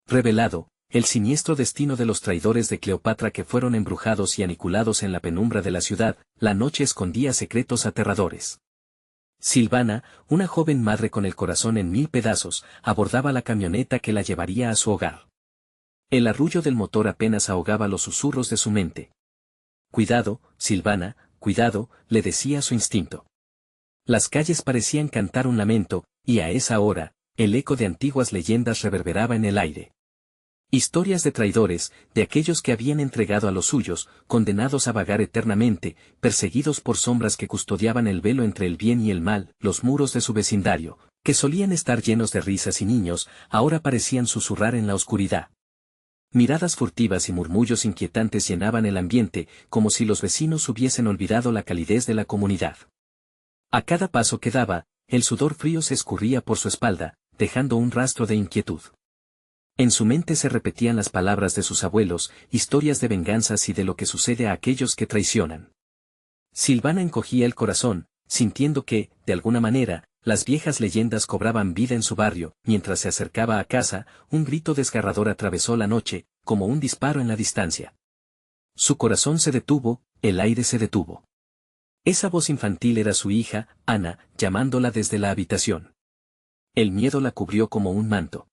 Revelado, el siniestro destino de los traidores de Cleopatra que fueron embrujados y aniquilados en la penumbra de la ciudad, la noche escondía secretos aterradores. Silvana, una joven madre con el corazón en 1000 pedazos, abordaba la camioneta que la llevaría a su hogar. El arrullo del motor apenas ahogaba los susurros de su mente. Cuidado, Silvana, cuidado, le decía su instinto. Las calles parecían cantar un lamento, y a esa hora, el eco de antiguas leyendas reverberaba en el aire. Historias de traidores, de aquellos que habían entregado a los suyos, condenados a vagar eternamente, perseguidos por sombras que custodiaban el velo entre el bien y el mal, los muros de su vecindario, que solían estar llenos de risas y niños, ahora parecían susurrar en la oscuridad. Miradas furtivas y murmullos inquietantes llenaban el ambiente, como si los vecinos hubiesen olvidado la calidez de la comunidad. A cada paso que daba, el sudor frío se escurría por su espalda, dejando un rastro de inquietud. En su mente se repetían las palabras de sus abuelos, historias de venganzas y de lo que sucede a aquellos que traicionan. Silvana encogía el corazón, sintiendo que, de alguna manera, las viejas leyendas cobraban vida en su barrio. Mientras se acercaba a casa, un grito desgarrador atravesó la noche, como un disparo en la distancia. Su corazón se detuvo, el aire se detuvo. Esa voz infantil era su hija, Ana, llamándola desde la habitación. El miedo la cubrió como un manto.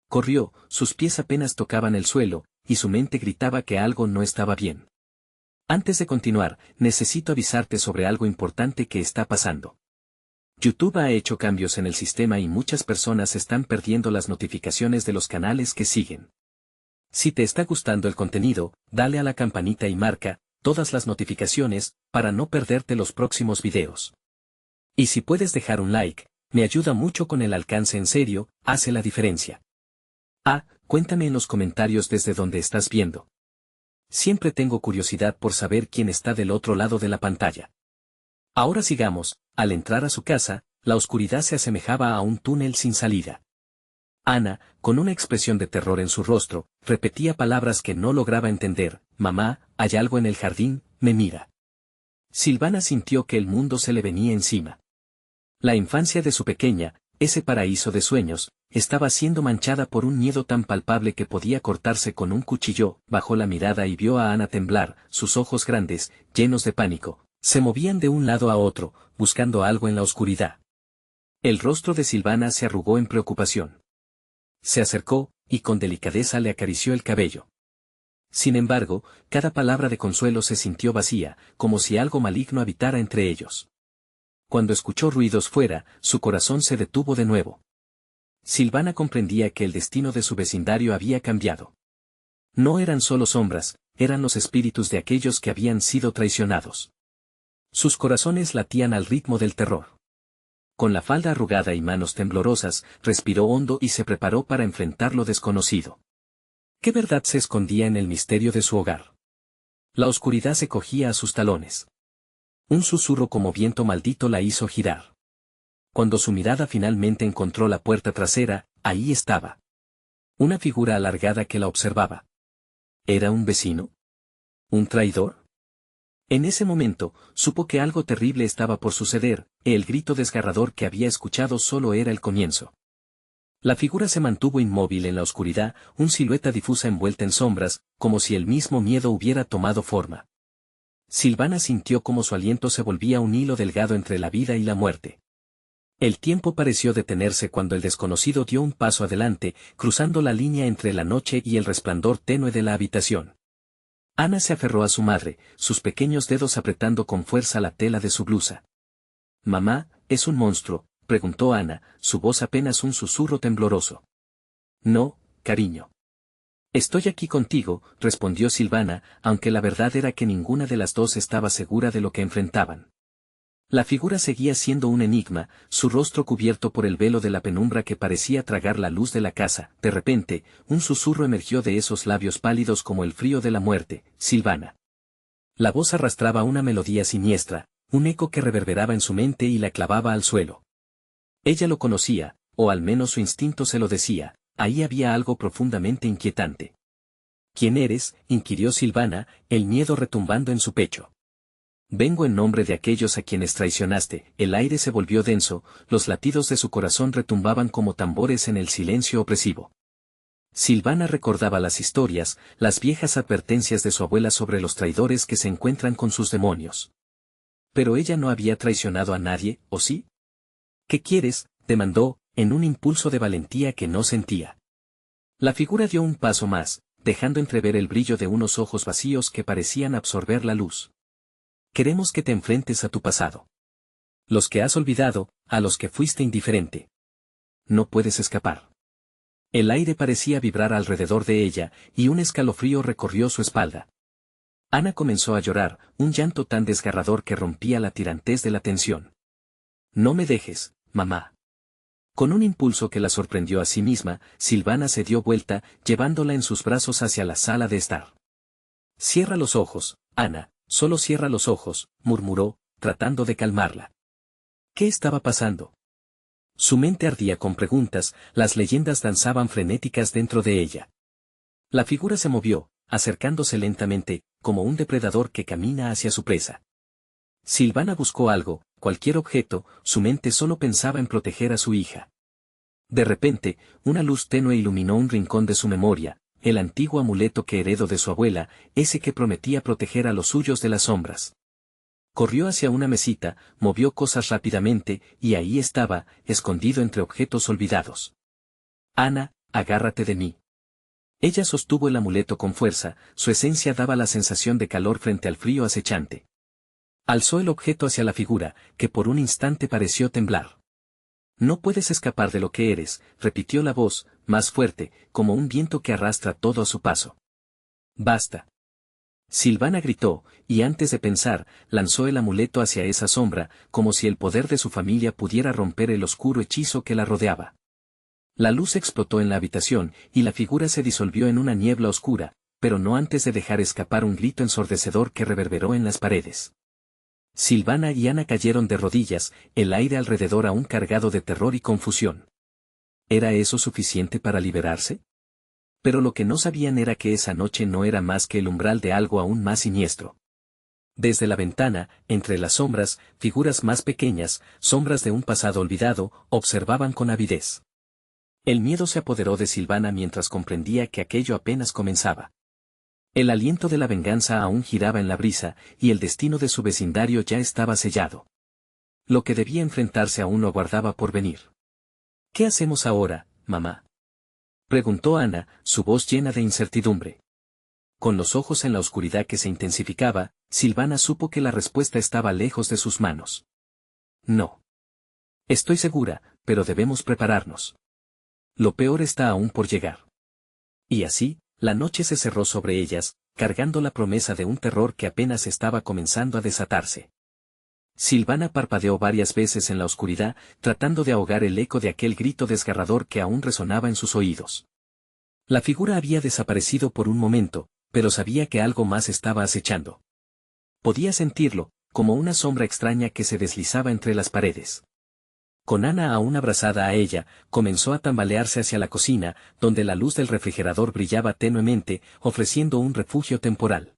Corrió, sus pies apenas tocaban el suelo, y su mente gritaba que algo no estaba bien. Antes de continuar, necesito avisarte sobre algo importante que está pasando. YouTube ha hecho cambios en el sistema y muchas personas están perdiendo las notificaciones de los canales que siguen. Si te está gustando el contenido, dale a la campanita y marca todas las notificaciones para no perderte los próximos videos. Y si puedes dejar un like, me ayuda mucho con el alcance en serio, hace la diferencia. Cuéntame en los comentarios desde donde estás viendo. Siempre tengo curiosidad por saber quién está del otro lado de la pantalla. Ahora sigamos. Al entrar a su casa, la oscuridad se asemejaba a un túnel sin salida. Ana, con una expresión de terror en su rostro, repetía palabras que no lograba entender. Mamá, hay algo en el jardín, me mira. Silvana sintió que el mundo se le venía encima. La infancia de su pequeña, ese paraíso de sueños, estaba siendo manchada por un miedo tan palpable que podía cortarse con un cuchillo. Bajó la mirada y vio a Ana temblar, sus ojos grandes, llenos de pánico, se movían de un lado a otro, buscando algo en la oscuridad. El rostro de Silvana se arrugó en preocupación. Se acercó, y con delicadeza le acarició el cabello. Sin embargo, cada palabra de consuelo se sintió vacía, como si algo maligno habitara entre ellos. Cuando escuchó ruidos fuera, su corazón se detuvo de nuevo. Silvana comprendía que el destino de su vecindario había cambiado. No eran solo sombras, eran los espíritus de aquellos que habían sido traicionados. Sus corazones latían al ritmo del terror. Con la falda arrugada y manos temblorosas, respiró hondo y se preparó para enfrentar lo desconocido. ¿Qué verdad se escondía en el misterio de su hogar? La oscuridad se cogía a sus talones. Un susurro como viento maldito la hizo girar. Cuando su mirada finalmente encontró la puerta trasera, ahí estaba. Una figura alargada que la observaba. ¿Era un vecino? ¿Un traidor? En ese momento, supo que algo terrible estaba por suceder. El grito desgarrador que había escuchado solo era el comienzo. La figura se mantuvo inmóvil en la oscuridad, una silueta difusa envuelta en sombras, como si el mismo miedo hubiera tomado forma. Silvana sintió como su aliento se volvía un hilo delgado entre la vida y la muerte. El tiempo pareció detenerse cuando el desconocido dio un paso adelante, cruzando la línea entre la noche y el resplandor tenue de la habitación. Ana se aferró a su madre, sus pequeños dedos apretando con fuerza la tela de su blusa. «Mamá, ¿es un monstruo?», preguntó Ana, su voz apenas un susurro tembloroso. «No, cariño. Estoy aquí contigo», respondió Silvana, aunque la verdad era que ninguna de las dos estaba segura de lo que enfrentaban. La figura seguía siendo un enigma, su rostro cubierto por el velo de la penumbra que parecía tragar la luz de la casa. De repente, un susurro emergió de esos labios pálidos como el frío de la muerte: «Silvana». La voz arrastraba una melodía siniestra, un eco que reverberaba en su mente y la clavaba al suelo. Ella lo conocía, o al menos su instinto se lo decía, ahí había algo profundamente inquietante. «¿Quién eres?», inquirió Silvana, el miedo retumbando en su pecho. «Vengo en nombre de aquellos a quienes traicionaste». El aire se volvió denso, los latidos de su corazón retumbaban como tambores en el silencio opresivo. Silvana recordaba las historias, las viejas advertencias de su abuela sobre los traidores que se encuentran con sus demonios. Pero ella no había traicionado a nadie, ¿o sí? ¿Qué quieres?, demandó, en un impulso de valentía que no sentía. La figura dio un paso más, dejando entrever el brillo de unos ojos vacíos que parecían absorber la luz. Queremos que te enfrentes a tu pasado. Los que has olvidado, a los que fuiste indiferente. No puedes escapar. El aire parecía vibrar alrededor de ella, y un escalofrío recorrió su espalda. Ana comenzó a llorar, un llanto tan desgarrador que rompía la tirantez de la tensión. No me dejes, mamá. Con un impulso que la sorprendió a sí misma, Silvana se dio vuelta, llevándola en sus brazos hacia la sala de estar. Cierra los ojos, Ana, solo cierra los ojos, murmuró, tratando de calmarla. ¿Qué estaba pasando? Su mente ardía con preguntas, las leyendas danzaban frenéticas dentro de ella. La figura se movió, acercándose lentamente, como un depredador que camina hacia su presa. Silvana buscó algo, cualquier objeto, su mente solo pensaba en proteger a su hija. De repente, una luz tenue iluminó un rincón de su memoria, el antiguo amuleto que heredó de su abuela, ese que prometía proteger a los suyos de las sombras. Corrió hacia una mesita, movió cosas rápidamente, y ahí estaba, escondido entre objetos olvidados. Ana, agárrate de mí. Ella sostuvo el amuleto con fuerza, su esencia daba la sensación de calor frente al frío acechante. Alzó el objeto hacia la figura, que por un instante pareció temblar. No puedes escapar de lo que eres, repitió la voz, más fuerte, como un viento que arrastra todo a su paso. Basta. Silvana gritó, y antes de pensar, lanzó el amuleto hacia esa sombra, como si el poder de su familia pudiera romper el oscuro hechizo que la rodeaba. La luz explotó en la habitación, y la figura se disolvió en una niebla oscura, pero no antes de dejar escapar un grito ensordecedor que reverberó en las paredes. Silvana y Ana cayeron de rodillas, el aire alrededor aún cargado de terror y confusión. ¿Era eso suficiente para liberarse? Pero lo que no sabían era que esa noche no era más que el umbral de algo aún más siniestro. Desde la ventana, entre las sombras, figuras más pequeñas, sombras de un pasado olvidado, observaban con avidez. El miedo se apoderó de Silvana mientras comprendía que aquello apenas comenzaba. El aliento de la venganza aún giraba en la brisa, y el destino de su vecindario ya estaba sellado. Lo que debía enfrentarse aún lo aguardaba por venir. ¿Qué hacemos ahora, mamá?, preguntó Ana, su voz llena de incertidumbre. Con los ojos en la oscuridad que se intensificaba, Silvana supo que la respuesta estaba lejos de sus manos. No. Estoy segura, pero debemos prepararnos. Lo peor está aún por llegar. Y así, la noche se cerró sobre ellas, cargando la promesa de un terror que apenas estaba comenzando a desatarse. Silvana parpadeó varias veces en la oscuridad, tratando de ahogar el eco de aquel grito desgarrador que aún resonaba en sus oídos. La figura había desaparecido por un momento, pero sabía que algo más estaba acechando. Podía sentirlo, como una sombra extraña que se deslizaba entre las paredes. Con Ana aún abrazada a ella, comenzó a tambalearse hacia la cocina, donde la luz del refrigerador brillaba tenuemente, ofreciendo un refugio temporal.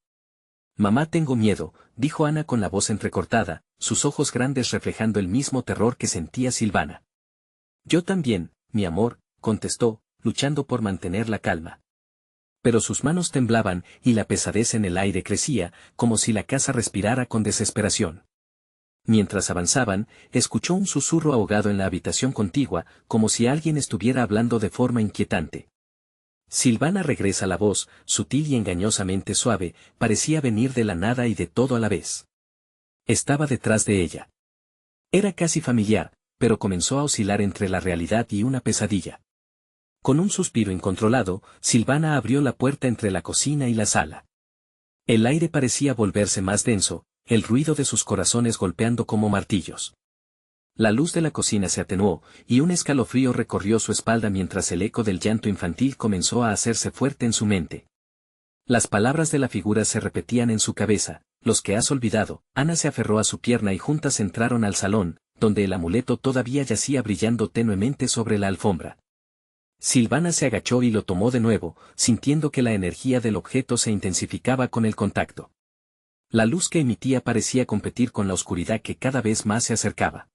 Mamá, tengo miedo, dijo Ana con la voz entrecortada, sus ojos grandes reflejando el mismo terror que sentía Silvana. Yo también, mi amor, contestó, luchando por mantener la calma. Pero sus manos temblaban, y la pesadez en el aire crecía, como si la casa respirara con desesperación. Mientras avanzaban, escuchó un susurro ahogado en la habitación contigua, como si alguien estuviera hablando de forma inquietante. Silvana regresa la voz, sutil y engañosamente suave, parecía venir de la nada y de todo a la vez. Estaba detrás de ella. Era casi familiar, pero comenzó a oscilar entre la realidad y una pesadilla. Con un suspiro incontrolado, Silvana abrió la puerta entre la cocina y la sala. El aire parecía volverse más denso, el ruido de sus corazones golpeando como martillos. La luz de la cocina se atenuó, y un escalofrío recorrió su espalda mientras el eco del llanto infantil comenzó a hacerse fuerte en su mente. Las palabras de la figura se repetían en su cabeza, los que has olvidado. Ana se aferró a su pierna y juntas entraron al salón, donde el amuleto todavía yacía brillando tenuemente sobre la alfombra. Silvana se agachó y lo tomó de nuevo, sintiendo que la energía del objeto se intensificaba con el contacto. La luz que emitía parecía competir con la oscuridad que cada vez más se acercaba.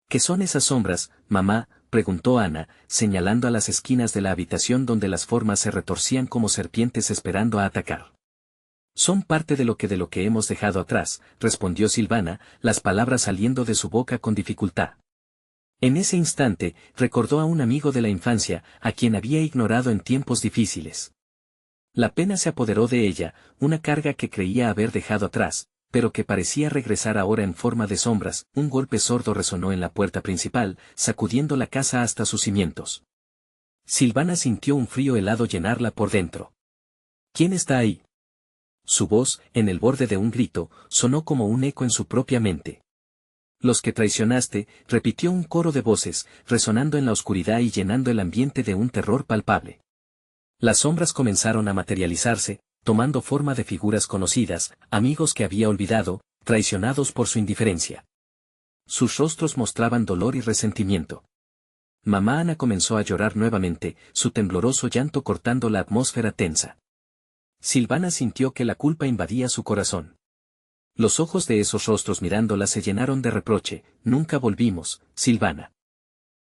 ¿Qué son esas sombras, mamá?, preguntó Ana, señalando a las esquinas de la habitación donde las formas se retorcían como serpientes esperando a atacar. Son parte de lo que hemos dejado atrás, respondió Silvana, las palabras saliendo de su boca con dificultad. En ese instante, recordó a un amigo de la infancia, a quien había ignorado en tiempos difíciles. La pena se apoderó de ella, una carga que creía haber dejado atrás, pero que parecía regresar ahora en forma de sombras. Un golpe sordo resonó en la puerta principal, sacudiendo la casa hasta sus cimientos. Silvana sintió un frío helado llenarla por dentro. ¿Quién está ahí? Su voz, en el borde de un grito, sonó como un eco en su propia mente. Los que traicionaste, repitió un coro de voces, resonando en la oscuridad y llenando el ambiente de un terror palpable. Las sombras comenzaron a materializarse, tomando forma de figuras conocidas, amigos que había olvidado, traicionados por su indiferencia. Sus rostros mostraban dolor y resentimiento. Mamá Ana comenzó a llorar nuevamente, su tembloroso llanto cortando la atmósfera tensa. Silvana sintió que la culpa invadía su corazón. Los ojos de esos rostros mirándola se llenaron de reproche. Nunca volvimos, Silvana.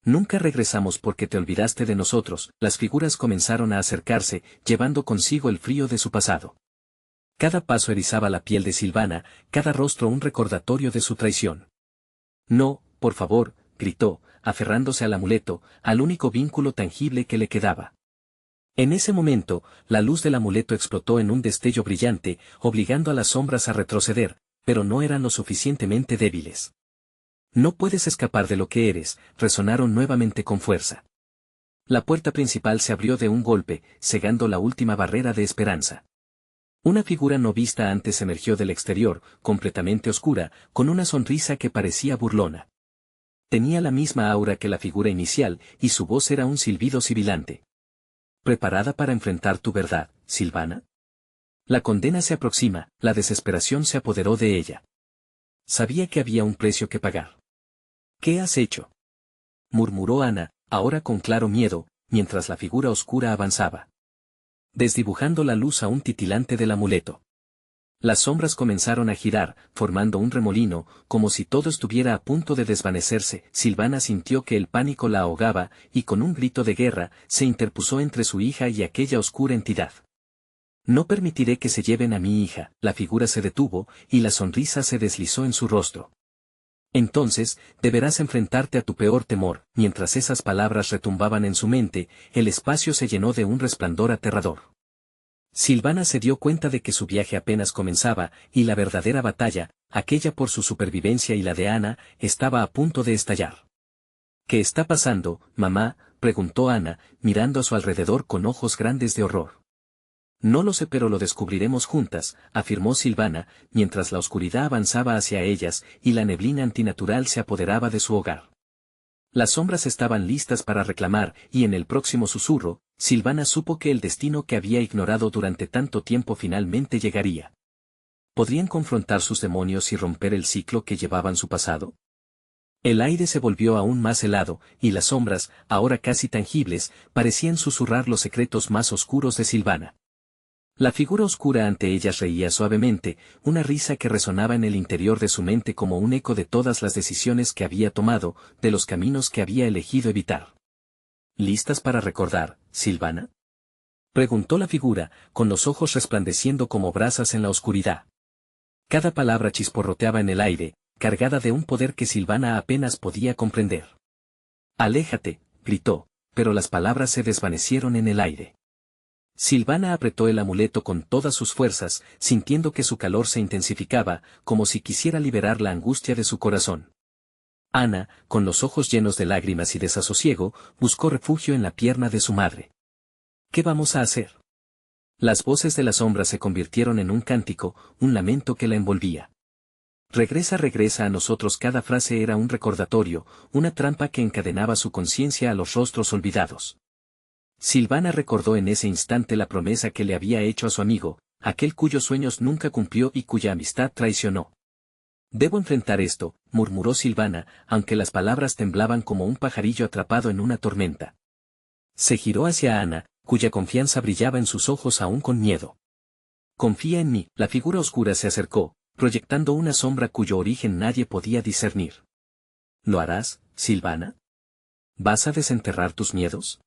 Nunca regresamos porque te olvidaste de nosotros. Las figuras comenzaron a acercarse, llevando consigo el frío de su pasado. Cada paso erizaba la piel de Silvana, cada rostro un recordatorio de su traición. No, por favor, gritó, aferrándose al amuleto, al único vínculo tangible que le quedaba. En ese momento, la luz del amuleto explotó en un destello brillante, obligando a las sombras a retroceder, pero no eran lo suficientemente débiles. No puedes escapar de lo que eres, resonaron nuevamente con fuerza. La puerta principal se abrió de un golpe, cegando la última barrera de esperanza. Una figura no vista antes emergió del exterior, completamente oscura, con una sonrisa que parecía burlona. Tenía la misma aura que la figura inicial, y su voz era un silbido sibilante. ¿Preparada para enfrentar tu verdad, Silvana? La condena se aproxima, la desesperación se apoderó de ella. Sabía que había un precio que pagar. ¿Qué has hecho? Murmuró Ana, ahora con claro miedo, mientras la figura oscura avanzaba. Desdibujando la luz aún titilante del amuleto. Las sombras comenzaron a girar, formando un remolino, como si todo estuviera a punto de desvanecerse. Silvana sintió que el pánico la ahogaba, y con un grito de guerra, se interpuso entre su hija y aquella oscura entidad. No permitiré que se lleven a mi hija. La figura se detuvo, y la sonrisa se deslizó en su rostro. Entonces, deberás enfrentarte a tu peor temor. Mientras esas palabras retumbaban en su mente, el espacio se llenó de un resplandor aterrador. Silvana se dio cuenta de que su viaje apenas comenzaba, y la verdadera batalla, aquella por su supervivencia y la de Ana, estaba a punto de estallar. ¿Qué está pasando, mamá?, preguntó Ana, mirando a su alrededor con ojos grandes de horror. No lo sé, pero lo descubriremos juntas, afirmó Silvana, mientras la oscuridad avanzaba hacia ellas, y la neblina antinatural se apoderaba de su hogar. Las sombras estaban listas para reclamar, y en el próximo susurro, Silvana supo que el destino que había ignorado durante tanto tiempo finalmente llegaría. ¿Podrían confrontar sus demonios y romper el ciclo que llevaban su pasado? El aire se volvió aún más helado, y las sombras, ahora casi tangibles, parecían susurrar los secretos más oscuros de Silvana. La figura oscura ante ellas reía suavemente, una risa que resonaba en el interior de su mente como un eco de todas las decisiones que había tomado, de los caminos que había elegido evitar. ¿Listas para recordar, Silvana?, preguntó la figura, con los ojos resplandeciendo como brasas en la oscuridad. Cada palabra chisporroteaba en el aire, cargada de un poder que Silvana apenas podía comprender. «Aléjate», gritó, pero las palabras se desvanecieron en el aire. Silvana apretó el amuleto con todas sus fuerzas, sintiendo que su calor se intensificaba, como si quisiera liberar la angustia de su corazón. Ana, con los ojos llenos de lágrimas y desasosiego, buscó refugio en la pierna de su madre. ¿Qué vamos a hacer? Las voces de la sombra se convirtieron en un cántico, un lamento que la envolvía. Regresa, regresa a nosotros. Cada frase era un recordatorio, una trampa que encadenaba su conciencia a los rostros olvidados. Silvana recordó en ese instante la promesa que le había hecho a su amigo, aquel cuyos sueños nunca cumplió y cuya amistad traicionó. «Debo enfrentar esto», murmuró Silvana, aunque las palabras temblaban como un pajarillo atrapado en una tormenta. Se giró hacia Ana, cuya confianza brillaba en sus ojos aún con miedo. «Confía en mí». La figura oscura se acercó, proyectando una sombra cuyo origen nadie podía discernir. «¿Lo harás, Silvana?». ¿Vas a desenterrar tus miedos?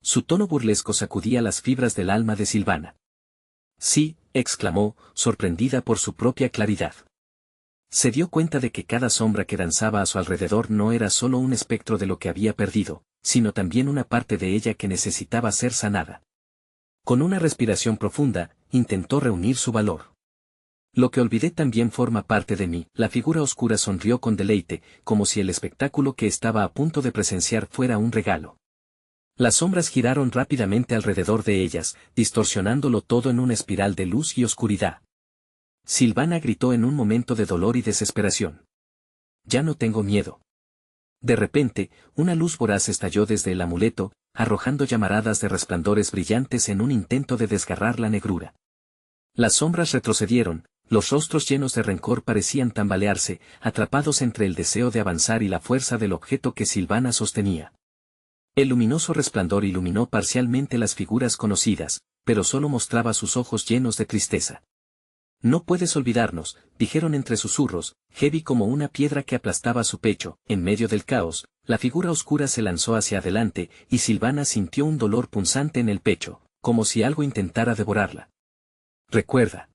Su tono burlesco sacudía las fibras del alma de Silvana. Sí, exclamó, sorprendida por su propia claridad. Se dio cuenta de que cada sombra que danzaba a su alrededor no era solo un espectro de lo que había perdido, sino también una parte de ella que necesitaba ser sanada. Con una respiración profunda, intentó reunir su valor. Lo que olvidé también forma parte de mí. La figura oscura sonrió con deleite, como si el espectáculo que estaba a punto de presenciar fuera un regalo. Las sombras giraron rápidamente alrededor de ellas, distorsionándolo todo en una espiral de luz y oscuridad. Silvana gritó en un momento de dolor y desesperación. Ya no tengo miedo. De repente, una luz voraz estalló desde el amuleto, arrojando llamaradas de resplandores brillantes en un intento de desgarrar la negrura. Las sombras retrocedieron, los rostros llenos de rencor parecían tambalearse, atrapados entre el deseo de avanzar y la fuerza del objeto que Silvana sostenía. El luminoso resplandor iluminó parcialmente las figuras conocidas, pero solo mostraba sus ojos llenos de tristeza. No puedes olvidarnos, dijeron entre susurros, heavy como una piedra que aplastaba su pecho. En medio del caos, la figura oscura se lanzó hacia adelante, y Silvana sintió un dolor punzante en el pecho, como si algo intentara devorarla. Recuerda.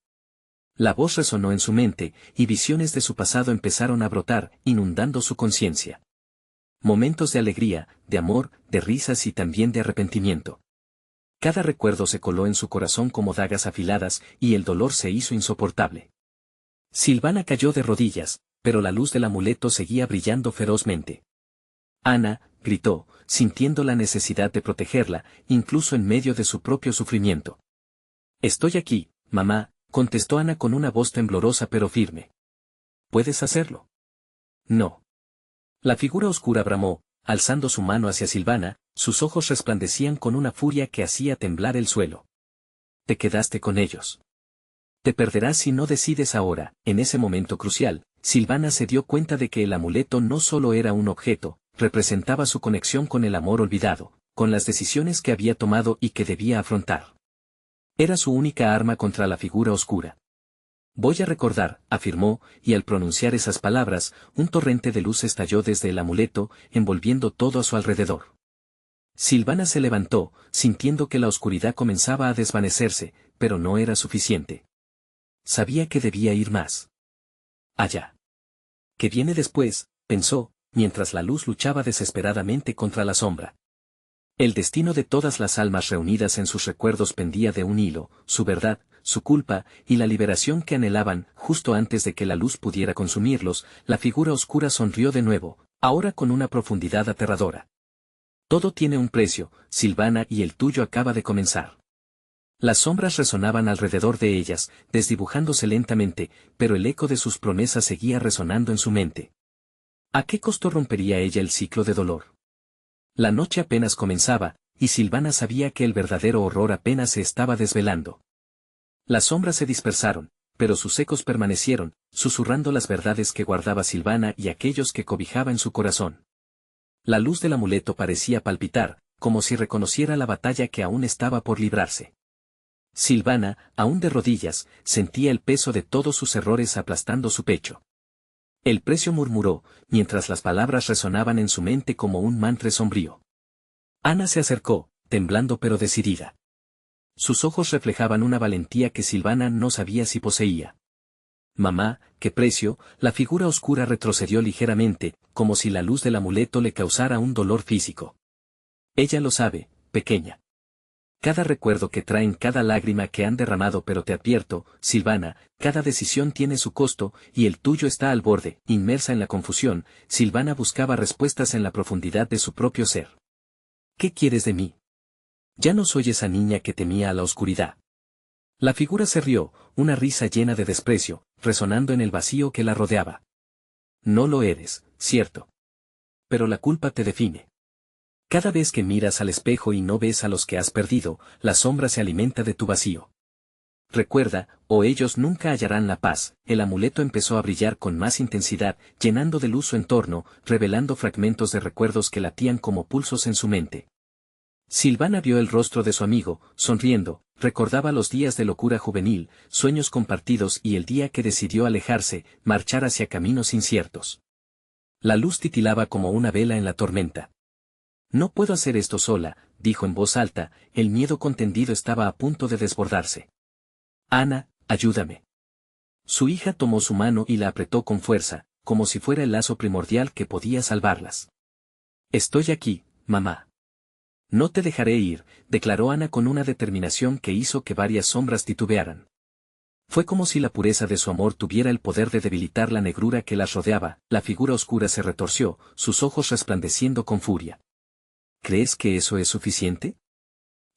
La voz resonó en su mente, y visiones de su pasado empezaron a brotar, inundando su conciencia. Momentos de alegría, de amor, de risas y también de arrepentimiento. Cada recuerdo se coló en su corazón como dagas afiladas, y el dolor se hizo insoportable. Silvana cayó de rodillas, pero la luz del amuleto seguía brillando ferozmente. Ana, gritó, sintiendo la necesidad de protegerla, incluso en medio de su propio sufrimiento. Estoy aquí, mamá, contestó Ana con una voz temblorosa pero firme. ¿Puedes hacerlo? No. La figura oscura bramó, alzando su mano hacia Silvana, sus ojos resplandecían con una furia que hacía temblar el suelo. Te quedaste con ellos. Te perderás si no decides ahora. En ese momento crucial, Silvana se dio cuenta de que el amuleto no solo era un objeto, representaba su conexión con el amor olvidado, con las decisiones que había tomado y que debía afrontar. Era su única arma contra la figura oscura. Voy a recordar, afirmó, y al pronunciar esas palabras, un torrente de luz estalló desde el amuleto, envolviendo todo a su alrededor. Silvana se levantó, sintiendo que la oscuridad comenzaba a desvanecerse, pero no era suficiente. Sabía que debía ir más allá. ¿Qué viene después?, pensó, mientras la luz luchaba desesperadamente contra la sombra. El destino de todas las almas reunidas en sus recuerdos pendía de un hilo, su verdad, su culpa, y la liberación que anhelaban. Justo antes de que la luz pudiera consumirlos, la figura oscura sonrió de nuevo, ahora con una profundidad aterradora. Todo tiene un precio, Silvana, y el tuyo acaba de comenzar. Las sombras resonaban alrededor de ellas, desdibujándose lentamente, pero el eco de sus promesas seguía resonando en su mente. ¿A qué costo rompería ella el ciclo de dolor? La noche apenas comenzaba, y Silvana sabía que el verdadero horror apenas se estaba desvelando. Las sombras se dispersaron, pero sus ecos permanecieron, susurrando las verdades que guardaba Silvana y aquellos que cobijaba en su corazón. La luz del amuleto parecía palpitar, como si reconociera la batalla que aún estaba por librarse. Silvana, aún de rodillas, sentía el peso de todos sus errores aplastando su pecho. El precio, murmuró, mientras las palabras resonaban en su mente como un mantra sombrío. Ana se acercó, temblando pero decidida. Sus ojos reflejaban una valentía que Silvana no sabía si poseía. Mamá, ¿qué precio? La figura oscura retrocedió ligeramente, como si la luz del amuleto le causara un dolor físico. Ella lo sabe, pequeña. Cada recuerdo que traen, cada lágrima que han derramado, pero te advierto, Silvana, cada decisión tiene su costo, y el tuyo está al borde. Inmersa en la confusión, Silvana buscaba respuestas en la profundidad de su propio ser. ¿Qué quieres de mí? Ya no soy esa niña que temía a la oscuridad. La figura se rió, una risa llena de desprecio, resonando en el vacío que la rodeaba. No lo eres, cierto. Pero la culpa te define. Cada vez que miras al espejo y no ves a los que has perdido, la sombra se alimenta de tu vacío. Recuerda, o ellos nunca hallarán la paz. El amuleto empezó a brillar con más intensidad, llenando de luz su entorno, revelando fragmentos de recuerdos que latían como pulsos en su mente. Silvana vio el rostro de su amigo, sonriendo, recordaba los días de locura juvenil, sueños compartidos y el día que decidió alejarse, marchar hacia caminos inciertos. La luz titilaba como una vela en la tormenta. No puedo hacer esto sola, dijo en voz alta, el miedo contendido estaba a punto de desbordarse. Ana, ayúdame. Su hija tomó su mano y la apretó con fuerza, como si fuera el lazo primordial que podía salvarlas. Estoy aquí, mamá. No te dejaré ir, declaró Ana con una determinación que hizo que varias sombras titubearan. Fue como si la pureza de su amor tuviera el poder de debilitar la negrura que las rodeaba, la figura oscura se retorció, sus ojos resplandeciendo con furia. ¿Crees que eso es suficiente?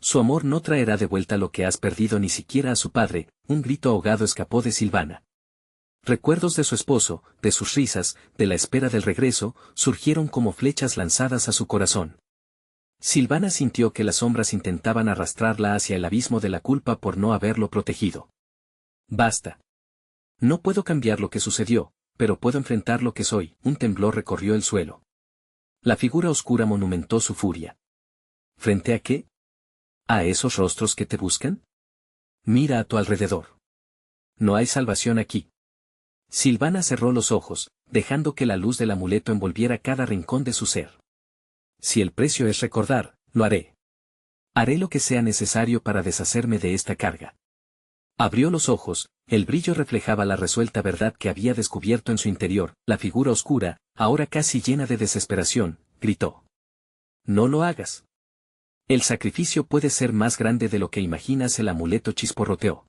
Su amor no traerá de vuelta lo que has perdido ni siquiera a su padre, un grito ahogado escapó de Silvana. Recuerdos de su esposo, de sus risas, de la espera del regreso, surgieron como flechas lanzadas a su corazón. Silvana sintió que las sombras intentaban arrastrarla hacia el abismo de la culpa por no haberlo protegido. Basta. No puedo cambiar lo que sucedió, pero puedo enfrentar lo que soy. Un temblor recorrió el suelo. La figura oscura monumentó su furia. ¿Frente a qué? ¿A esos rostros que te buscan? Mira a tu alrededor. No hay salvación aquí. Silvana cerró los ojos, dejando que la luz del amuleto envolviera cada rincón de su ser. Si el precio es recordar, lo haré. Haré lo que sea necesario para deshacerme de esta carga. Abrió los ojos, el brillo reflejaba la resuelta verdad que había descubierto en su interior, la figura oscura, ahora casi llena de desesperación, gritó. No lo hagas. El sacrificio puede ser más grande de lo que imaginas, el amuleto chisporroteó.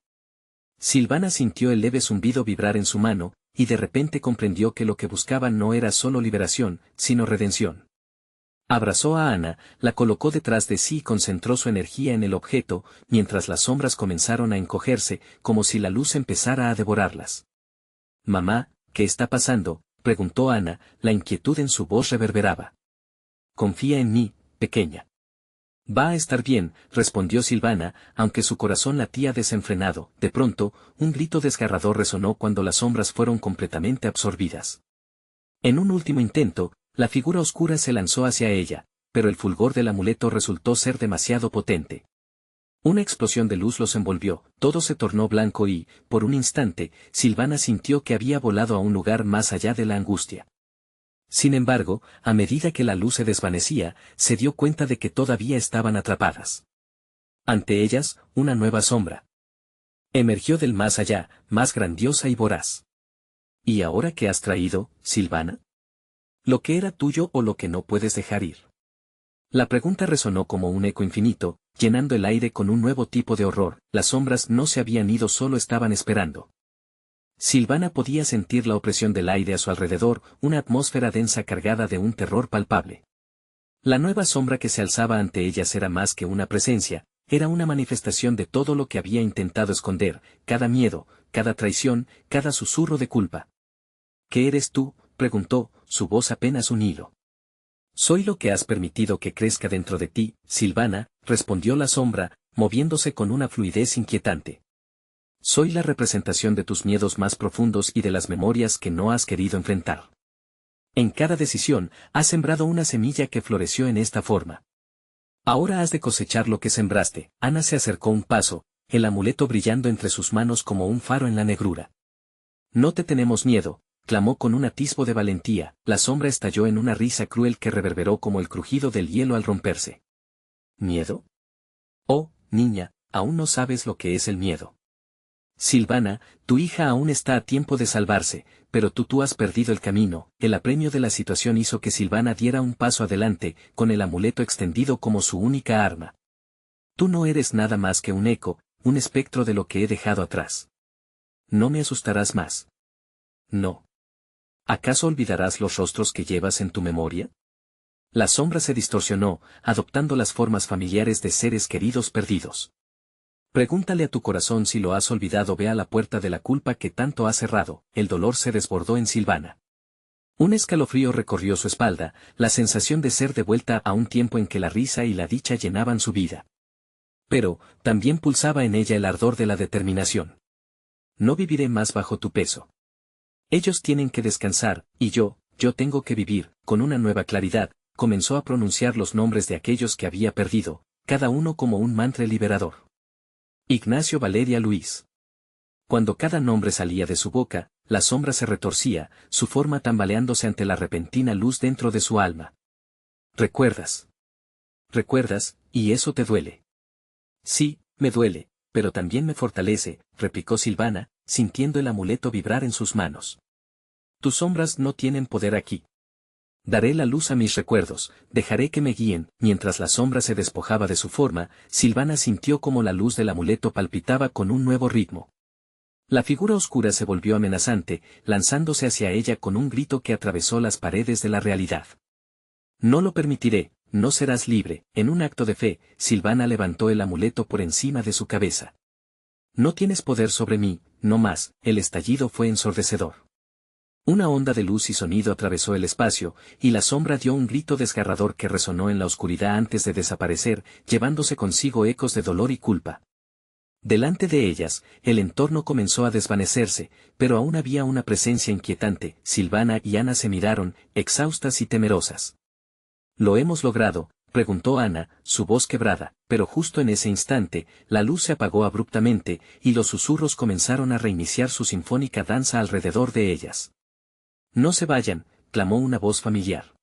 Silvana sintió el leve zumbido vibrar en su mano, y de repente comprendió que lo que buscaba no era solo liberación, sino redención. Abrazó a Ana, la colocó detrás de sí y concentró su energía en el objeto, mientras las sombras comenzaron a encogerse, como si la luz empezara a devorarlas. Mamá, ¿qué está pasando?, preguntó Ana, la inquietud en su voz reverberaba. Confía en mí, pequeña. Va a estar bien, respondió Silvana, aunque su corazón latía desenfrenado. De pronto, un grito desgarrador resonó cuando las sombras fueron completamente absorbidas. En un último intento, la figura oscura se lanzó hacia ella, pero el fulgor del amuleto resultó ser demasiado potente. Una explosión de luz los envolvió, todo se tornó blanco y, por un instante, Silvana sintió que había volado a un lugar más allá de la angustia. Sin embargo, a medida que la luz se desvanecía, se dio cuenta de que todavía estaban atrapadas. Ante ellas, una nueva sombra. Emergió del más allá, más grandiosa y voraz. ¿Y ahora qué has traído, Silvana? ¿Lo que era tuyo o lo que no puedes dejar ir? La pregunta resonó como un eco infinito, llenando el aire con un nuevo tipo de horror. Las sombras no se habían ido, solo estaban esperando. Silvana podía sentir la opresión del aire a su alrededor, una atmósfera densa cargada de un terror palpable. La nueva sombra que se alzaba ante ellas era más que una presencia, era una manifestación de todo lo que había intentado esconder, cada miedo, cada traición, cada susurro de culpa. ¿Qué eres tú?, preguntó, su voz apenas un hilo. Soy lo que has permitido que crezca dentro de ti, Silvana, respondió la sombra, moviéndose con una fluidez inquietante. Soy la representación de tus miedos más profundos y de las memorias que no has querido enfrentar. En cada decisión, has sembrado una semilla que floreció en esta forma. Ahora has de cosechar lo que sembraste. Ana se acercó un paso, el amuleto brillando entre sus manos como un faro en la negrura. No te tenemos miedo, clamó con un atisbo de valentía. La sombra estalló en una risa cruel que reverberó como el crujido del hielo al romperse. ¿Miedo? Oh, niña, aún no sabes lo que es el miedo. Silvana, tu hija aún está a tiempo de salvarse, pero tú has perdido el camino. El apremio de la situación hizo que Silvana diera un paso adelante, con el amuleto extendido como su única arma. Tú no eres nada más que un eco, un espectro de lo que he dejado atrás. No me asustarás más. No. ¿Acaso olvidarás los rostros que llevas en tu memoria? La sombra se distorsionó, adoptando las formas familiares de seres queridos perdidos. Pregúntale a tu corazón si lo has olvidado. Ve a la puerta de la culpa que tanto ha cerrado. El dolor se desbordó en Silvana. Un escalofrío recorrió su espalda, la sensación de ser devuelta a un tiempo en que la risa y la dicha llenaban su vida. Pero, también pulsaba en ella el ardor de la determinación. No viviré más bajo tu peso. Ellos tienen que descansar, y yo tengo que vivir. Con una nueva claridad, comenzó a pronunciar los nombres de aquellos que había perdido, cada uno como un mantra liberador. Ignacio, Valeria, Luis. Cuando cada nombre salía de su boca, la sombra se retorcía, su forma tambaleándose ante la repentina luz dentro de su alma. ¿Recuerdas? ¿recuerdas? Y eso te duele. Sí, me duele, pero también me fortalece, replicó Silvana, sintiendo el amuleto vibrar en sus manos. Tus sombras no tienen poder aquí. Daré la luz a mis recuerdos, dejaré que me guíen. Mientras la sombra se despojaba de su forma, Silvana sintió como la luz del amuleto palpitaba con un nuevo ritmo. La figura oscura se volvió amenazante, lanzándose hacia ella con un grito que atravesó las paredes de la realidad. No lo permitiré, no serás libre. En un acto de fe, Silvana levantó el amuleto por encima de su cabeza. No tienes poder sobre mí, no más. El estallido fue ensordecedor. Una onda de luz y sonido atravesó el espacio, y la sombra dio un grito desgarrador que resonó en la oscuridad antes de desaparecer, llevándose consigo ecos de dolor y culpa. Delante de ellas, el entorno comenzó a desvanecerse, pero aún había una presencia inquietante. Silvana y Ana se miraron, exhaustas y temerosas. ¿Lo hemos logrado?, preguntó Ana, su voz quebrada, pero justo en ese instante, la luz se apagó abruptamente, y los susurros comenzaron a reiniciar su sinfónica danza alrededor de ellas. No se vayan, clamó una voz familiar.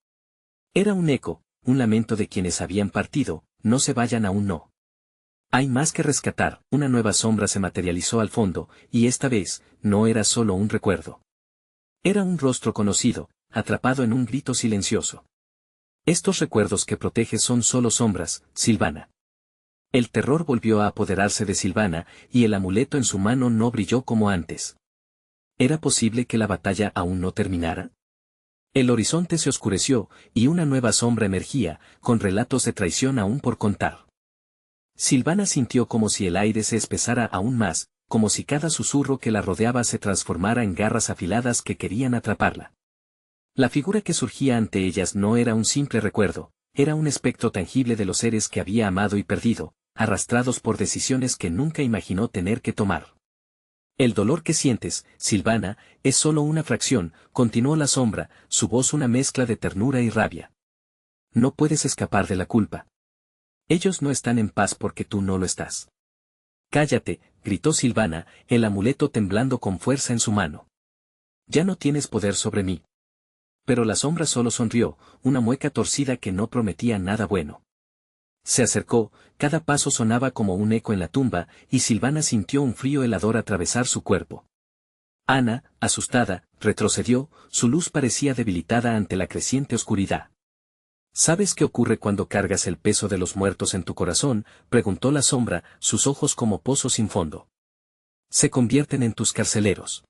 Era un eco, un lamento de quienes habían partido. No se vayan aún no. Hay más que rescatar. Una nueva sombra se materializó al fondo, y esta vez, no era solo un recuerdo. Era un rostro conocido, atrapado en un grito silencioso. Estos recuerdos que proteges son solo sombras, Silvana. El terror volvió a apoderarse de Silvana, y el amuleto en su mano no brilló como antes. ¿Era posible que la batalla aún no terminara? El horizonte se oscureció, y una nueva sombra emergía, con relatos de traición aún por contar. Silvana sintió como si el aire se espesara aún más, como si cada susurro que la rodeaba se transformara en garras afiladas que querían atraparla. La figura que surgía ante ellas no era un simple recuerdo, era un espectro tangible de los seres que había amado y perdido, arrastrados por decisiones que nunca imaginó tener que tomar. El dolor que sientes, Silvana, es solo una fracción, continuó la sombra, su voz una mezcla de ternura y rabia. No puedes escapar de la culpa. Ellos no están en paz porque tú no lo estás. Cállate, gritó Silvana, el amuleto temblando con fuerza en su mano. Ya no tienes poder sobre mí. Pero la sombra solo sonrió, una mueca torcida que no prometía nada bueno. Se acercó, cada paso sonaba como un eco en la tumba, y Silvana sintió un frío helador atravesar su cuerpo. Ana, asustada, retrocedió, su luz parecía debilitada ante la creciente oscuridad. ¿Sabes qué ocurre cuando cargas el peso de los muertos en tu corazón?, preguntó la sombra, sus ojos como pozos sin fondo. Se convierten en tus carceleros.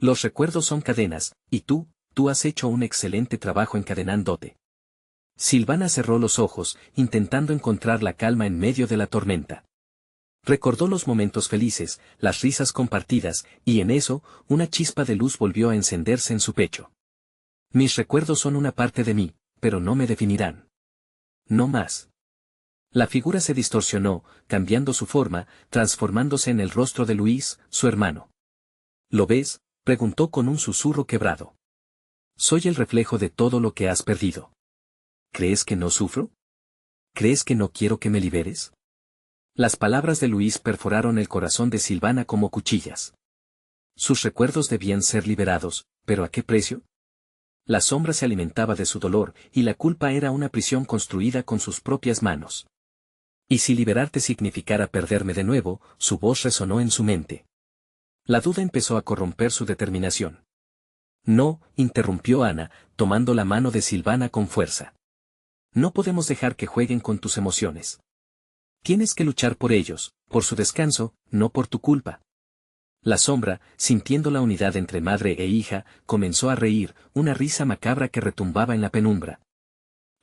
Los recuerdos son cadenas, y tú has hecho un excelente trabajo encadenándote. Silvana cerró los ojos, intentando encontrar la calma en medio de la tormenta. Recordó los momentos felices, las risas compartidas, y en eso, una chispa de luz volvió a encenderse en su pecho. Mis recuerdos son una parte de mí, pero no me definirán. No más. La figura se distorsionó, cambiando su forma, transformándose en el rostro de Luis, su hermano. ¿Lo ves?, preguntó con un susurro quebrado. Soy el reflejo de todo lo que has perdido. ¿Crees que no sufro? ¿Crees que no quiero que me liberes? Las palabras de Luis perforaron el corazón de Silvana como cuchillas. Sus recuerdos debían ser liberados, ¿pero a qué precio? La sombra se alimentaba de su dolor, y la culpa era una prisión construida con sus propias manos. ¿Y si liberarte significara perderme de nuevo?, su voz resonó en su mente. La duda empezó a corromper su determinación. No, interrumpió Ana, tomando la mano de Silvana con fuerza. No podemos dejar que jueguen con tus emociones. Tienes que luchar por ellos, por su descanso, no por tu culpa. La sombra, sintiendo la unidad entre madre e hija, comenzó a reír, una risa macabra que retumbaba en la penumbra.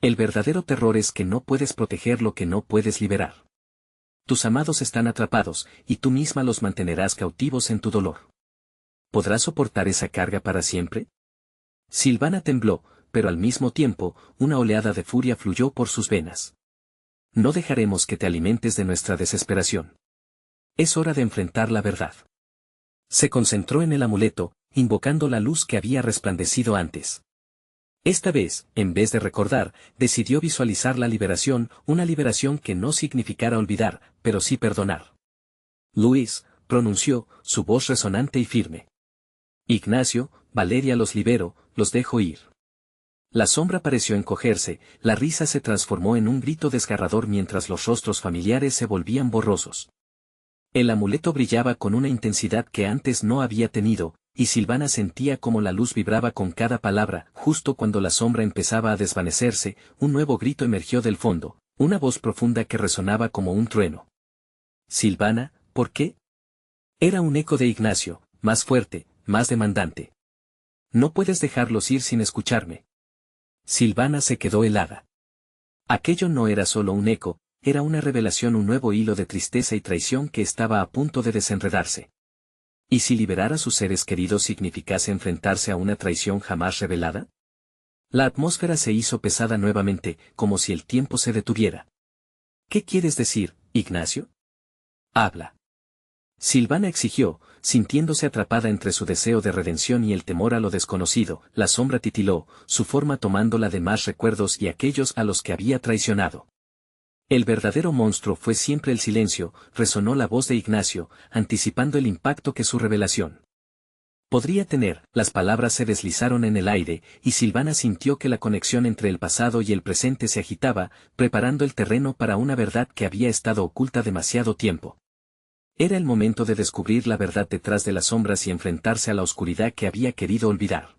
El verdadero terror es que no puedes proteger lo que no puedes liberar. Tus amados están atrapados, y tú misma los mantendrás cautivos en tu dolor. ¿Podrás soportar esa carga para siempre? Silvana tembló, pero al mismo tiempo, una oleada de furia fluyó por sus venas. No dejaremos que te alimentes de nuestra desesperación. Es hora de enfrentar la verdad. Se concentró en el amuleto, invocando la luz que había resplandecido antes. Esta vez, en vez de recordar, decidió visualizar la liberación, una liberación que no significara olvidar, pero sí perdonar. Luis, pronunció, su voz resonante y firme. Ignacio, Valeria los libero, los dejo ir. La sombra pareció encogerse, la risa se transformó en un grito desgarrador mientras los rostros familiares se volvían borrosos. El amuleto brillaba con una intensidad que antes no había tenido, y Silvana sentía como la luz vibraba con cada palabra. Justo cuando la sombra empezaba a desvanecerse, un nuevo grito emergió del fondo, una voz profunda que resonaba como un trueno. Silvana, ¿por qué? Era un eco de Ignacio, más fuerte, más demandante. No puedes dejarlos ir sin escucharme. Silvana se quedó helada. Aquello no era solo un eco, era una revelación, un nuevo hilo de tristeza y traición que estaba a punto de desenredarse. ¿Y si liberar a sus seres queridos significase enfrentarse a una traición jamás revelada? La atmósfera se hizo pesada nuevamente, como si el tiempo se detuviera. ¿Qué quieres decir, Ignacio? Habla. Silvana exigió, sintiéndose atrapada entre su deseo de redención y el temor a lo desconocido. La sombra titiló, su forma tomando la de más recuerdos y aquellos a los que había traicionado. El verdadero monstruo fue siempre el silencio, resonó la voz de Ignacio, anticipando el impacto que su revelación podría tener. Las palabras se deslizaron en el aire, y Silvana sintió que la conexión entre el pasado y el presente se agitaba, preparando el terreno para una verdad que había estado oculta demasiado tiempo. Era el momento de descubrir la verdad detrás de las sombras y enfrentarse a la oscuridad que había querido olvidar.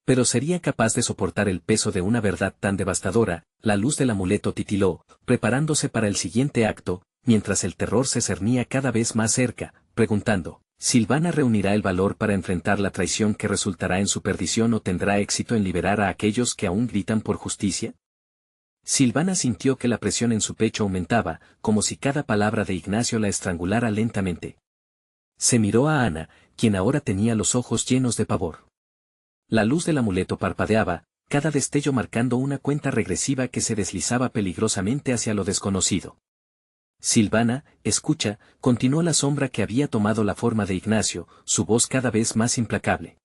Pero sería capaz de soportar el peso de una verdad tan devastadora. La luz del amuleto titiló, preparándose para el siguiente acto, mientras el terror se cernía cada vez más cerca, preguntando, ¿Silvana reunirá el valor para enfrentar la traición que resultará en su perdición o tendrá éxito en liberar a aquellos que aún gritan por justicia? Silvana sintió que la presión en su pecho aumentaba, como si cada palabra de Ignacio la estrangulara lentamente. Se miró a Ana, quien ahora tenía los ojos llenos de pavor. La luz del amuleto parpadeaba, cada destello marcando una cuenta regresiva que se deslizaba peligrosamente hacia lo desconocido. Silvana, escucha, continuó la sombra que había tomado la forma de Ignacio, su voz cada vez más implacable.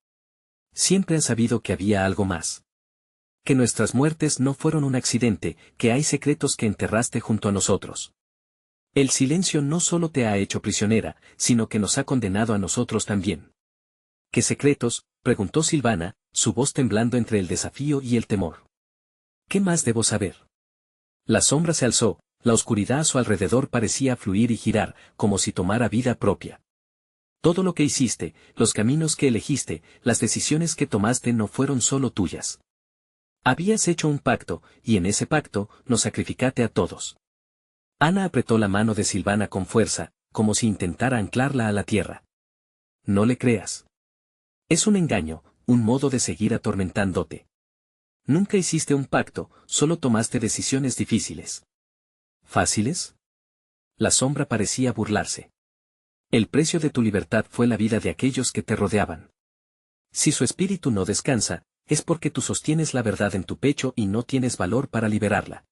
Siempre has sabido que había algo más. Que nuestras muertes no fueron un accidente, que hay secretos que enterraste junto a nosotros. El silencio no solo te ha hecho prisionera, sino que nos ha condenado a nosotros también. ¿Qué secretos?, preguntó Silvana, su voz temblando entre el desafío y el temor. ¿Qué más debo saber? La sombra se alzó, la oscuridad a su alrededor parecía fluir y girar, como si tomara vida propia. Todo lo que hiciste, los caminos que elegiste, las decisiones que tomaste no fueron solo tuyas. Habías hecho un pacto, y en ese pacto, nos sacrificaste a todos. Ana apretó la mano de Silvana con fuerza, como si intentara anclarla a la tierra. No le creas. Es un engaño, un modo de seguir atormentándote. Nunca hiciste un pacto, solo tomaste decisiones difíciles. ¿Fáciles? La sombra parecía burlarse. El precio de tu libertad fue la vida de aquellos que te rodeaban. Si su espíritu no descansa, es porque tú sostienes la verdad en tu pecho y no tienes valor para liberarla.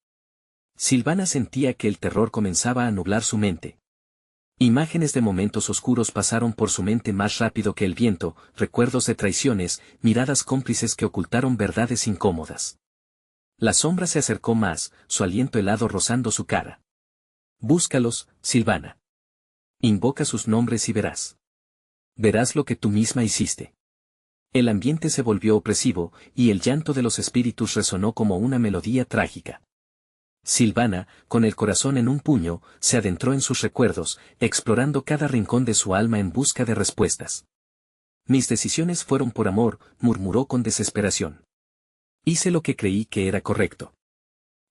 Silvana sentía que el terror comenzaba a nublar su mente. Imágenes de momentos oscuros pasaron por su mente más rápido que el viento, recuerdos de traiciones, miradas cómplices que ocultaron verdades incómodas. La sombra se acercó más, su aliento helado rozando su cara. Búscalos, Silvana. Invoca sus nombres y verás. Verás lo que tú misma hiciste. El ambiente se volvió opresivo, y el llanto de los espíritus resonó como una melodía trágica. Silvana, con el corazón en un puño, se adentró en sus recuerdos, explorando cada rincón de su alma en busca de respuestas. Mis decisiones fueron por amor, murmuró con desesperación. Hice lo que creí que era correcto.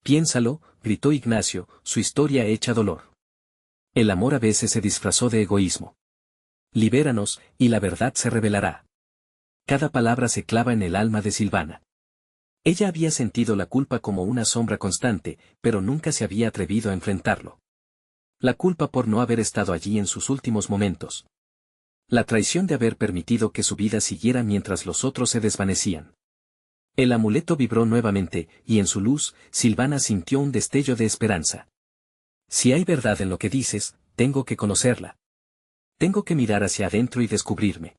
Piénsalo, gritó Ignacio, su historia hecha dolor. El amor a veces se disfrazó de egoísmo. Libéranos, y la verdad se revelará. Cada palabra se clava en el alma de Silvana. Ella había sentido la culpa como una sombra constante, pero nunca se había atrevido a enfrentarlo. La culpa por no haber estado allí en sus últimos momentos. La traición de haber permitido que su vida siguiera mientras los otros se desvanecían. El amuleto vibró nuevamente, y en su luz, Silvana sintió un destello de esperanza. Si hay verdad en lo que dices, tengo que conocerla. Tengo que mirar hacia adentro y descubrirme.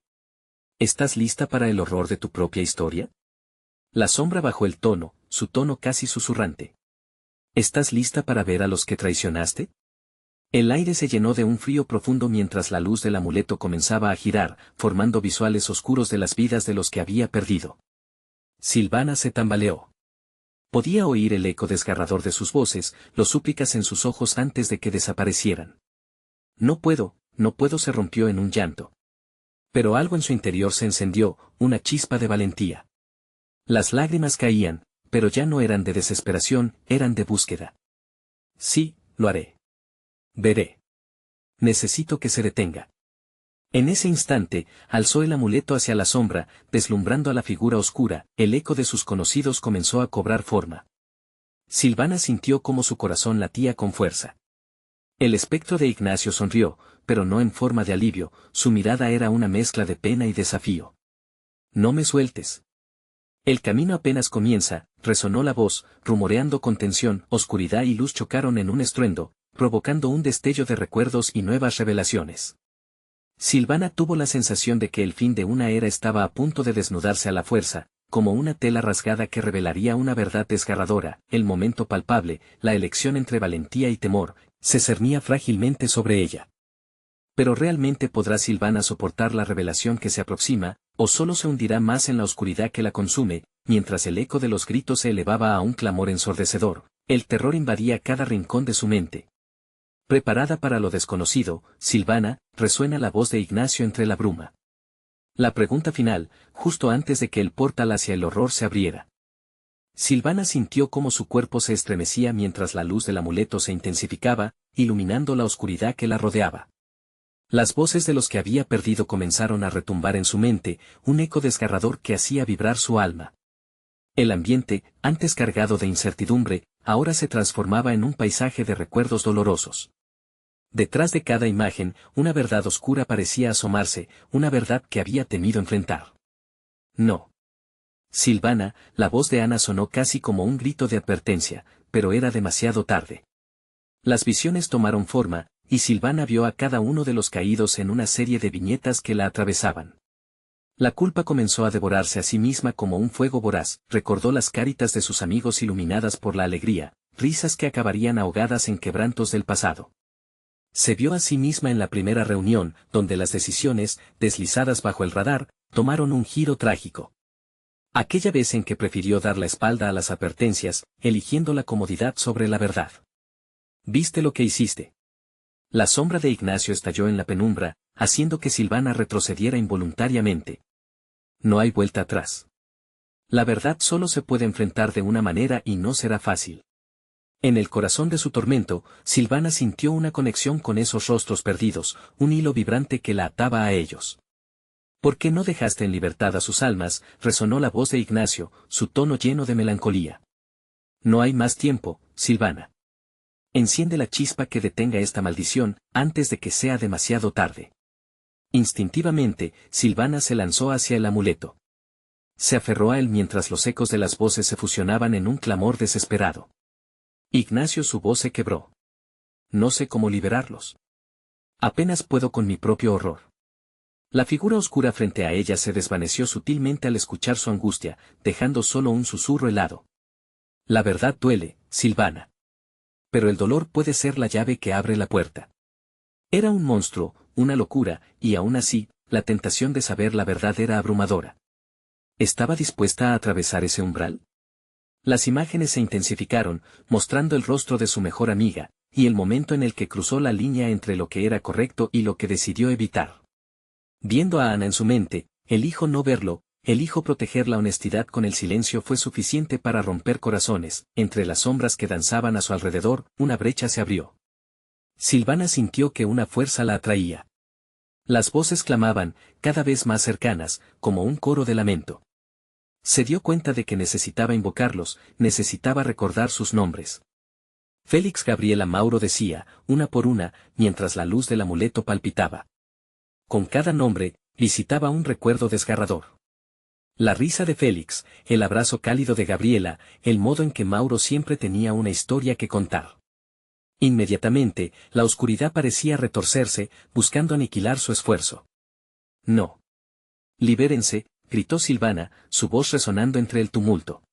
¿Estás lista para el horror de tu propia historia? La sombra bajó el tono, su tono casi susurrante. ¿Estás lista para ver a los que traicionaste? El aire se llenó de un frío profundo mientras la luz del amuleto comenzaba a girar, formando visuales oscuros de las vidas de los que había perdido. Silvana se tambaleó. Podía oír el eco desgarrador de sus voces, los súplicas en sus ojos antes de que desaparecieran. No puedo, se rompió en un llanto. Pero algo en su interior se encendió, una chispa de valentía. Las lágrimas caían, pero ya no eran de desesperación, eran de búsqueda. Sí, lo haré. Veré. Necesito que se detenga. En ese instante, alzó el amuleto hacia la sombra, deslumbrando a la figura oscura, el eco de sus conocidos comenzó a cobrar forma. Silvana sintió cómo su corazón latía con fuerza. El espectro de Ignacio sonrió, pero no en forma de alivio, su mirada era una mezcla de pena y desafío. No me sueltes. El camino apenas comienza, resonó la voz, rumoreando con tensión, oscuridad y luz chocaron en un estruendo, provocando un destello de recuerdos y nuevas revelaciones. Silvana tuvo la sensación de que el fin de una era estaba a punto de desnudarse a la fuerza, como una tela rasgada que revelaría una verdad desgarradora, el momento palpable, la elección entre valentía y temor, se cernía frágilmente sobre ella. Pero ¿realmente podrá Silvana soportar la revelación que se aproxima, o solo se hundirá más en la oscuridad que la consume, mientras el eco de los gritos se elevaba a un clamor ensordecedor, el terror invadía cada rincón de su mente? Preparada para lo desconocido, Silvana, resuena la voz de Ignacio entre la bruma. La pregunta final, justo antes de que el portal hacia el horror se abriera. Silvana sintió cómo su cuerpo se estremecía mientras la luz del amuleto se intensificaba, iluminando la oscuridad que la rodeaba. Las voces de los que había perdido comenzaron a retumbar en su mente, un eco desgarrador que hacía vibrar su alma. El ambiente, antes cargado de incertidumbre, ahora se transformaba en un paisaje de recuerdos dolorosos. Detrás de cada imagen, una verdad oscura parecía asomarse, una verdad que había temido enfrentar. No. Silvana, la voz de Ana sonó casi como un grito de advertencia, pero era demasiado tarde. Las visiones tomaron forma, y Silvana vio a cada uno de los caídos en una serie de viñetas que la atravesaban. La culpa comenzó a devorarse a sí misma como un fuego voraz, recordó las caritas de sus amigos iluminadas por la alegría, risas que acabarían ahogadas en quebrantos del pasado. Se vio a sí misma en la primera reunión, donde las decisiones, deslizadas bajo el radar, tomaron un giro trágico. Aquella vez en que prefirió dar la espalda a las advertencias, eligiendo la comodidad sobre la verdad. ¿Viste lo que hiciste? La sombra de Ignacio estalló en la penumbra, haciendo que Silvana retrocediera involuntariamente. No hay vuelta atrás. La verdad solo se puede enfrentar de una manera y no será fácil. En el corazón de su tormento, Silvana sintió una conexión con esos rostros perdidos, un hilo vibrante que la ataba a ellos. ¿Por qué no dejaste en libertad a sus almas?, resonó la voz de Ignacio, su tono lleno de melancolía. No hay más tiempo, Silvana. Enciende la chispa que detenga esta maldición, antes de que sea demasiado tarde. Instintivamente, Silvana se lanzó hacia el amuleto. Se aferró a él mientras los ecos de las voces se fusionaban en un clamor desesperado. Ignacio, su voz se quebró. No sé cómo liberarlos. Apenas puedo con mi propio horror. La figura oscura frente a ella se desvaneció sutilmente al escuchar su angustia, dejando solo un susurro helado. La verdad duele, Silvana. Pero el dolor puede ser la llave que abre la puerta. Era un monstruo, una locura, y aún así, la tentación de saber la verdad era abrumadora. ¿Estaba dispuesta a atravesar ese umbral? Las imágenes se intensificaron, mostrando el rostro de su mejor amiga, y el momento en el que cruzó la línea entre lo que era correcto y lo que decidió evitar. Viendo a Ana en su mente, elijo no verlo, elijo proteger la honestidad con el silencio fue suficiente para romper corazones, entre las sombras que danzaban a su alrededor, una brecha se abrió. Silvana sintió que una fuerza la atraía. Las voces clamaban, cada vez más cercanas, como un coro de lamento. Se dio cuenta de que necesitaba invocarlos, necesitaba recordar sus nombres. Félix, Gabriela, Mauro, decía, una por una, mientras la luz del amuleto palpitaba. Con cada nombre, visitaba un recuerdo desgarrador. La risa de Félix, el abrazo cálido de Gabriela, el modo en que Mauro siempre tenía una historia que contar. Inmediatamente, la oscuridad parecía retorcerse, buscando aniquilar su esfuerzo. No. Libérense, gritó Silvana, su voz resonando entre el tumulto.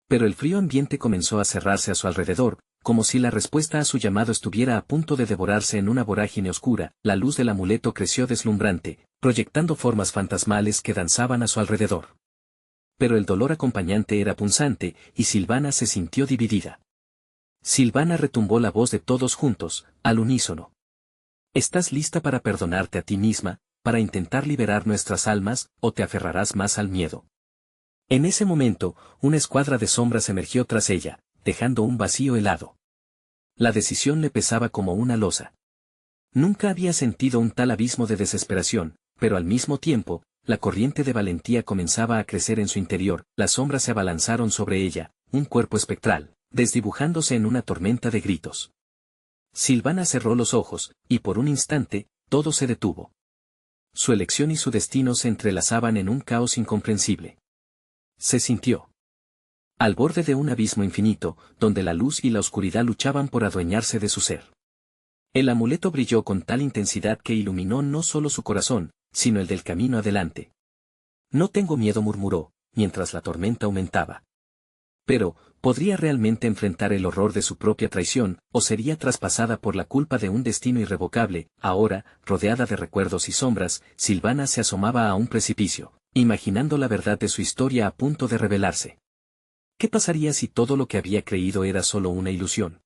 Pero el frío ambiente comenzó a cerrarse a su alrededor, como si la respuesta a su llamado estuviera a punto de devorarse en una vorágine oscura. La luz del amuleto creció deslumbrante, proyectando formas fantasmales que danzaban a su alrededor. pero el dolor acompañante era punzante, y Silvana se sintió dividida. Silvana retumbó la voz de todos juntos, al unísono. ¿Estás lista para perdonarte a ti misma, para intentar liberar nuestras almas, o te aferrarás más al miedo? En ese momento, una escuadra de sombras emergió tras ella, dejando un vacío helado. La decisión le pesaba como una losa. Nunca había sentido un tal abismo de desesperación, pero al mismo tiempo, la corriente de valentía comenzaba a crecer en su interior, las sombras se abalanzaron sobre ella, un cuerpo espectral, desdibujándose en una tormenta de gritos. Silvana cerró los ojos, y por un instante, todo se detuvo. Su elección y su destino se entrelazaban en un caos incomprensible. Se sintió al borde de un abismo infinito, donde la luz y la oscuridad luchaban por adueñarse de su ser. El amuleto brilló con tal intensidad que iluminó no solo su corazón, sino el del camino adelante. No tengo miedo, murmuró, mientras la tormenta aumentaba. Pero, ¿podría realmente enfrentar el horror de su propia traición, o sería traspasada por la culpa de un destino irrevocable? Ahora, rodeada de recuerdos y sombras, Silvana se asomaba a un precipicio, imaginando la verdad de su historia a punto de revelarse. ¿Qué pasaría si todo lo que había creído era solo una ilusión?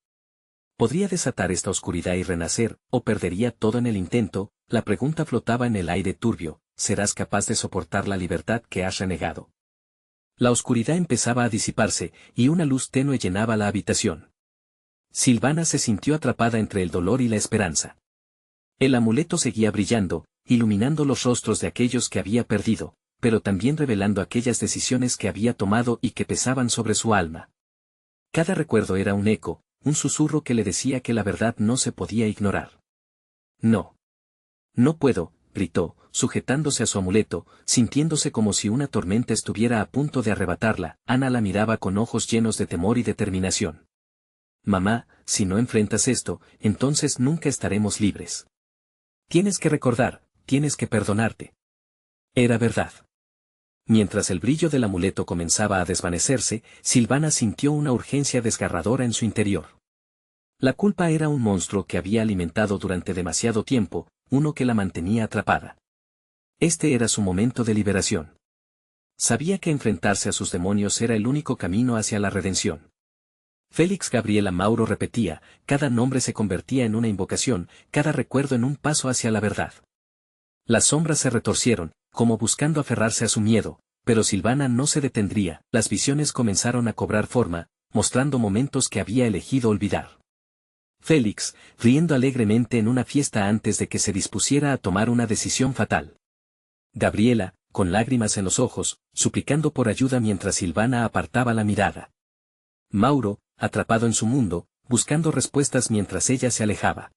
¿Podría desatar esta oscuridad y renacer, o perdería todo en el intento? La pregunta flotaba en el aire turbio. ¿Serás capaz de soportar la libertad que has renegado? La oscuridad empezaba a disiparse, y una luz tenue llenaba la habitación. Silvana se sintió atrapada entre el dolor y la esperanza. El amuleto seguía brillando, iluminando los rostros de aquellos que había perdido, pero también revelando aquellas decisiones que había tomado y que pesaban sobre su alma. Cada recuerdo era un eco, un susurro que le decía que la verdad no se podía ignorar. No. No puedo, gritó, sujetándose a su amuleto, sintiéndose como si una tormenta estuviera a punto de arrebatarla. Ana la miraba con ojos llenos de temor y determinación. Mamá, si no enfrentas esto, entonces nunca estaremos libres. Tienes que recordar, tienes que perdonarte. Era verdad. Mientras el brillo del amuleto comenzaba a desvanecerse, Silvana sintió una urgencia desgarradora en su interior. La culpa era un monstruo que había alimentado durante demasiado tiempo, uno que la mantenía atrapada. Este era su momento de liberación. Sabía que enfrentarse a sus demonios era el único camino hacia la redención. Félix Gabriela Mauro repetía, cada nombre se convertía en una invocación, cada recuerdo en un paso hacia la verdad. Las sombras se retorcieron, como buscando aferrarse a su miedo, pero Silvana no se detendría. Las visiones comenzaron a cobrar forma, mostrando momentos que había elegido olvidar. Félix, riendo alegremente en una fiesta antes de que se dispusiera a tomar una decisión fatal. Gabriela, con lágrimas en los ojos, suplicando por ayuda mientras Silvana apartaba la mirada. Mauro, atrapado en su mundo, buscando respuestas mientras ella se alejaba.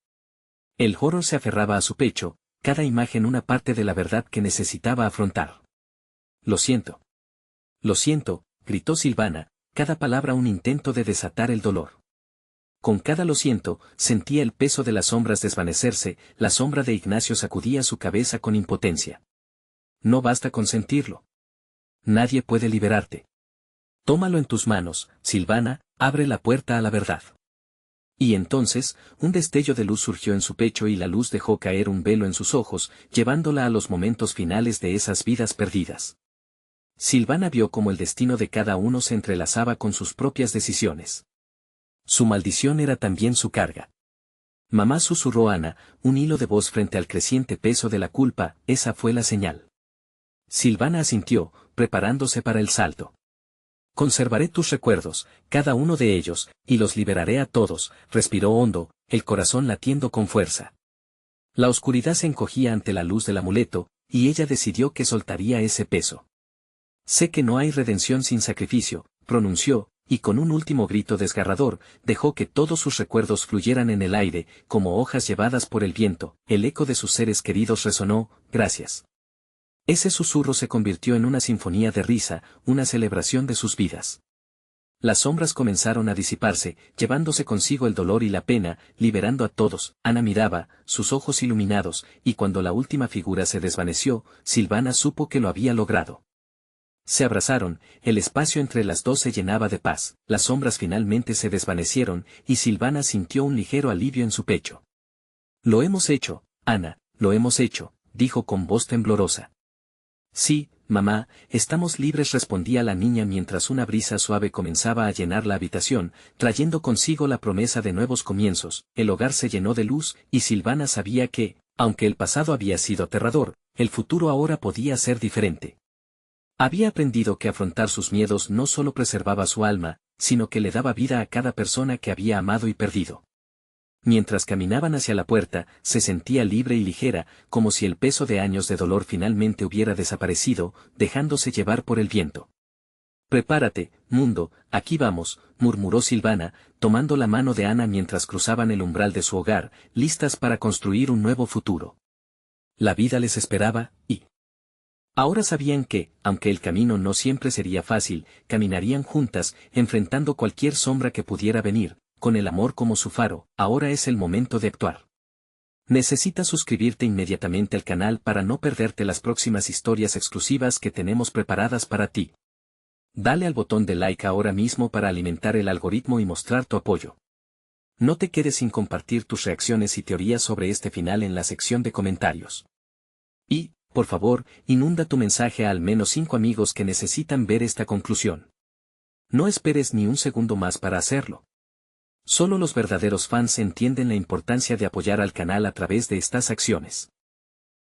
El horror se aferraba a su pecho, cada imagen una parte de la verdad que necesitaba afrontar. Lo siento. Lo siento, gritó Silvana, cada palabra un intento de desatar el dolor. Con cada lo siento, sentía el peso de las sombras desvanecerse, la sombra de Ignacio sacudía su cabeza con impotencia. No basta con sentirlo. Nadie puede liberarte. Tómalo en tus manos, Silvana, abre la puerta a la verdad. Y entonces, un destello de luz surgió en su pecho y la luz dejó caer un velo en sus ojos, llevándola a los momentos finales de esas vidas perdidas. Silvana vio cómo el destino de cada uno se entrelazaba con sus propias decisiones. Su maldición era también su carga. Mamá, susurró Ana, un hilo de voz frente al creciente peso de la culpa, esa fue la señal. Silvana asintió, preparándose para el salto. Conservaré tus recuerdos, cada uno de ellos, y los liberaré a todos, respiró hondo, el corazón latiendo con fuerza. La oscuridad se encogía ante la luz del amuleto, y ella decidió que soltaría ese peso. Sé que no hay redención sin sacrificio, pronunció, y con un último grito desgarrador, dejó que todos sus recuerdos fluyeran en el aire, como hojas llevadas por el viento. El eco de sus seres queridos resonó, gracias. Ese susurro se convirtió en una sinfonía de risa, una celebración de sus vidas. Las sombras comenzaron a disiparse, llevándose consigo el dolor y la pena, liberando a todos. Ana miraba, sus ojos iluminados, y cuando la última figura se desvaneció, Silvana supo que lo había logrado. Se abrazaron, el espacio entre las dos se llenaba de paz, las sombras finalmente se desvanecieron, y Silvana sintió un ligero alivio en su pecho. Lo hemos hecho, Ana, lo hemos hecho, dijo con voz temblorosa. Sí, mamá, estamos libres, respondía la niña mientras una brisa suave comenzaba a llenar la habitación, trayendo consigo la promesa de nuevos comienzos. El hogar se llenó de luz, y Silvana sabía que, aunque el pasado había sido aterrador, el futuro ahora podía ser diferente. Había aprendido que afrontar sus miedos no solo preservaba su alma, sino que le daba vida a cada persona que había amado y perdido. Mientras caminaban hacia la puerta, se sentía libre y ligera, como si el peso de años de dolor finalmente hubiera desaparecido, dejándose llevar por el viento. «Prepárate, mundo, aquí vamos», murmuró Silvana, tomando la mano de Ana mientras cruzaban el umbral de su hogar, listas para construir un nuevo futuro. La vida les esperaba, y ahora sabían que, aunque el camino no siempre sería fácil, caminarían juntas, enfrentando cualquier sombra que pudiera venir, con el amor como su faro. Ahora es el momento de actuar. Necesitas suscribirte inmediatamente al canal para no perderte las próximas historias exclusivas que tenemos preparadas para ti. Dale al botón de like ahora mismo para alimentar el algoritmo y mostrar tu apoyo. No te quedes sin compartir tus reacciones y teorías sobre este final en la sección de comentarios. Y, por favor, inunda tu mensaje a al menos 5 amigos que necesitan ver esta conclusión. No esperes ni un segundo más para hacerlo. Solo los verdaderos fans entienden la importancia de apoyar al canal a través de estas acciones.